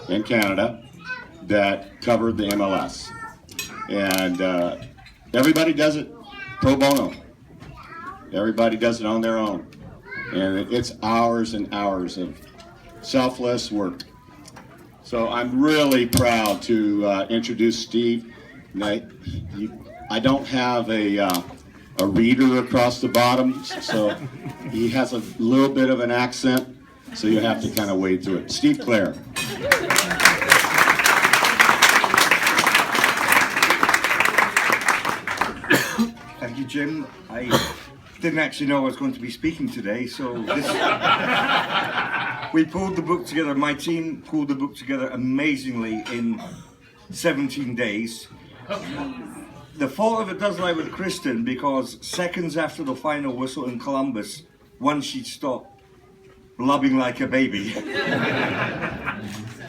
in Canada that covered the MLS. And everybody does it pro bono. Everybody does it on their own. And it's hours and hours of selfless work. So I'm really proud to introduce Steve. I don't have a reader across the bottom, so he has a little bit of an accent, so you have to kind of wade through it. Steve Clare. Thank you, Jim. I didn't actually know I was going to be speaking today, so we pulled the book together. My team pulled the book together amazingly in 17 days. The fault of it does lie with Kristen, because seconds after the final whistle in Columbus, once she'd stopped blubbing like a baby,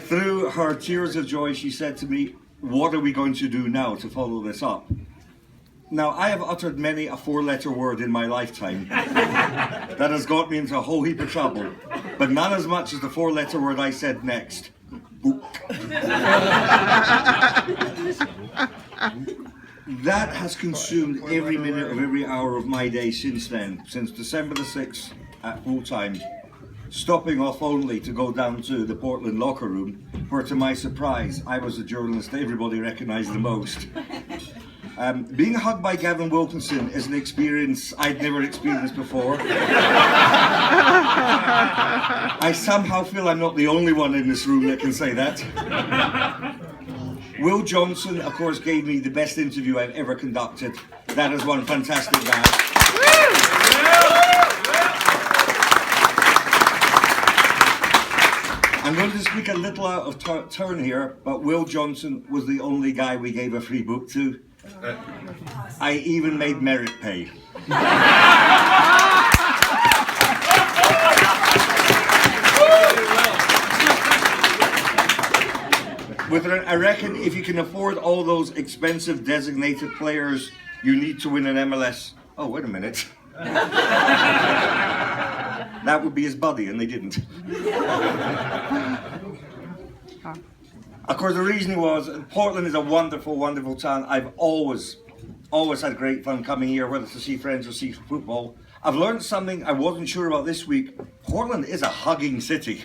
through her tears of joy, she said to me, "What are we going to do now to follow this up?" Now, I have uttered many a four-letter word in my lifetime that has got me into a whole heap of trouble, but not as much as the four-letter word I said next. Book. That has consumed every minute of every hour of my day since then, since December the 6th at full time, stopping off only to go down to the Portland locker room, where to my surprise, I was the journalist everybody recognized the most. Being hugged by Gavin Wilkinson is an experience I'd never experienced before. I somehow feel I'm not the only one in this room that can say that. Will Johnson, of course, gave me the best interview I've ever conducted. That is one fantastic man. I'm going to speak a little out of turn here, but Will Johnson was the only guy we gave a free book to. I even made merit pay. I reckon if you can afford all those expensive designated players, you need to win an MLS. Oh, wait a minute. That would be his buddy, and they didn't. Of course, the reason was Portland is a wonderful, wonderful town. I've always had great fun coming here, whether to see friends or see football. I've learned something I wasn't sure about this week. Portland is a hugging city.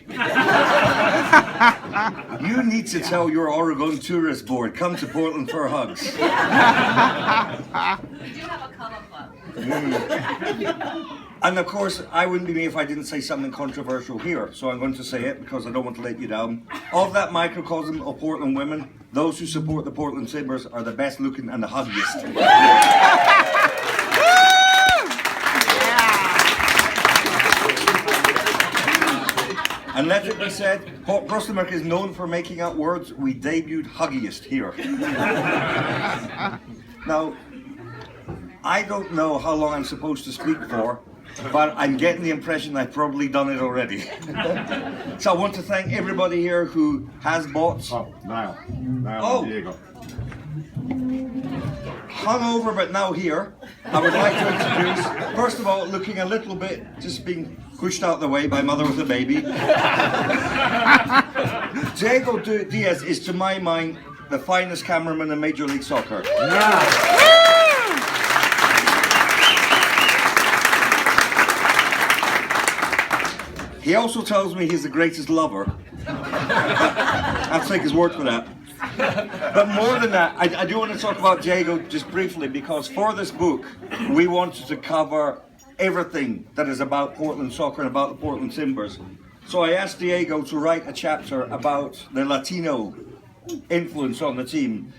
You need to tell your Oregon Tourist Board, come to Portland for hugs. We do have a cuddle club. And of course, I wouldn't be me if I didn't say something controversial here, so I'm going to say it because I don't want to let you down. Of that microcosm of Portland women, those who support the Portland Timbers are the best looking and the huggiest. And let it be said, Prostamurk is known for making out words. We debuted huggiest here. Now, I don't know how long I'm supposed to speak for, but I'm getting the impression I've probably done it already. So I want to thank everybody here who has bought. Niall Oh. and Diego. Hungover but now here, I would like to introduce, first of all, looking a little bit, just being pushed out the way by mother with a baby. Diego Diaz is, to my mind, the finest cameraman in Major League Soccer. Yeah. He also tells me he's the greatest lover. I'll take his word for that. But more than that, I do want to talk about Diego just briefly, because for this book, we wanted to cover everything that is about Portland soccer and about the Portland Timbers. So I asked Diego to write a chapter about the Latino influence on the team.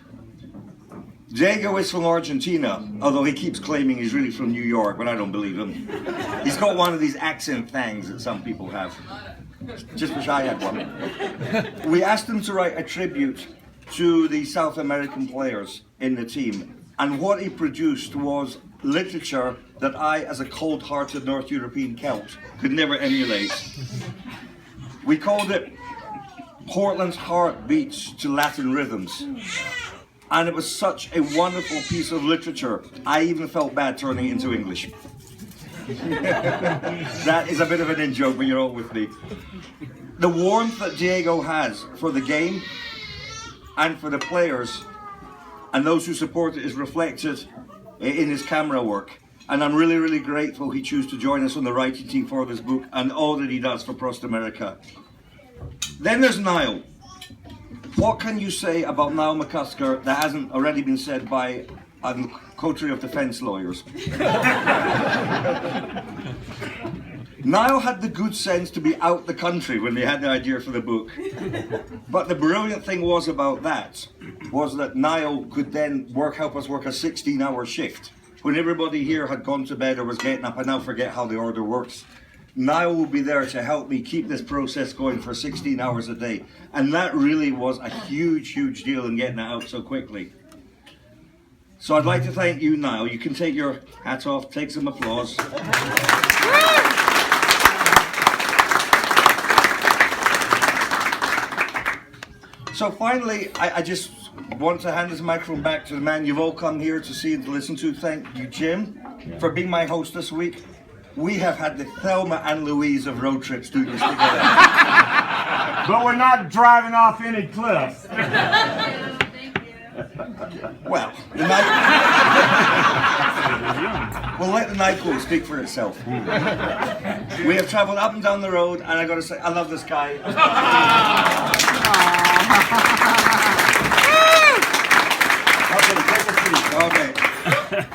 Diego is from Argentina, although he keeps claiming he's really from New York, but I don't believe him. He's got one of these accent things that some people have. Just wish I had one. We asked him to write a tribute to the South American players in the team, and what he produced was literature that I, as a cold-hearted North European Celt, could never emulate. We called it Portland's Heart Beats to Latin Rhythms. And it was such a wonderful piece of literature, I even felt bad turning it into English. That is a bit of an in-joke when you're all with me. the warmth that Diego has for the game and for the players and those who support it is reflected in his camera work. And I'm really, really grateful he chose to join us on the writing team for this book and all that he does for Prost America. Then there's Niall. What can you say about Niall McCusker that hasn't already been said by a coterie of defence lawyers? Niall had the good sense to be out the country when they had the idea for the book. But the brilliant thing was about that was that Niall could then help us work a 16-hour shift. When everybody here had gone to bed or was getting up, I now forget how the order works. Niall will be there to help me keep this process going for 16 hours a day. And that really was a huge, huge deal in getting it out so quickly. So I'd like to thank you, Niall. You can take your hat off, take some applause. So finally, I just want to hand this microphone back to the man you've all come here to see and to listen to. Thank you, Jim, for being my host this week. We have had the Thelma and Louise of road trips doing this together. But we're not driving off any cliffs. Well, we'll let the night quote speak for itself. We have travelled up and down the road, and I got to say, I love this guy. Okay, take a seat. Okay.